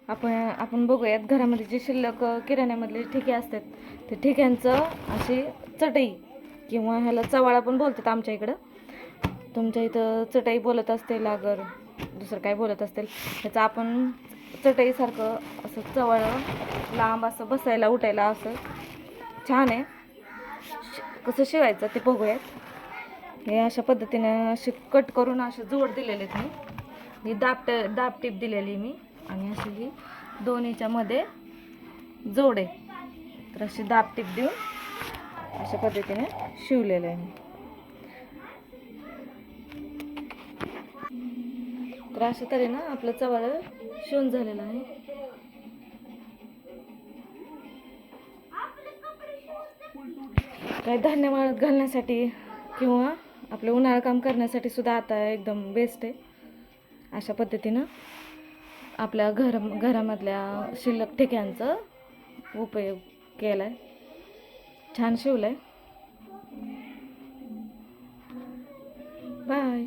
आपण बघूयात घरामध्ये जे शिल्लक किराण्यामधले ठिके असतात ते ठिक्यांचं अशी चटई किंवा ह्याला चवाळा पण बोलतात आमच्या इकडं. तुमच्या इथं चटई बोलत असतील अगर दुसरं काय बोलत असतील. ह्याचं आपण चटईसारखं असं चवळं लांब असं बसायला उठायला असं छान आहे. कसं शिवायचं ते बघूयात. हे अशा पद्धतीने असे कट करून असे जोड दिलेले आहेत मी. दाबटीप दिलेली मी आणि अशी ही दोन्हीच्या मध्ये जोड आहे. तर अशी दाबटीप देऊन अशा पद्धतीने शिवलेलं आहे मी. तर अशा तऱ्हेनं आपलं चवाळं शिवून झालेलं आहे. काय धान्य वाळत घालण्यासाठी किंवा आपलं उन्हाळा काम करण्यासाठी सुद्धा आता एकदम बेस्ट आहे. अशा पद्धतीनं आपल्या घरामधल्या शिल्लक ठिक्यांचा उपयोग केला आहे. छान शिवलं आहे. बाय.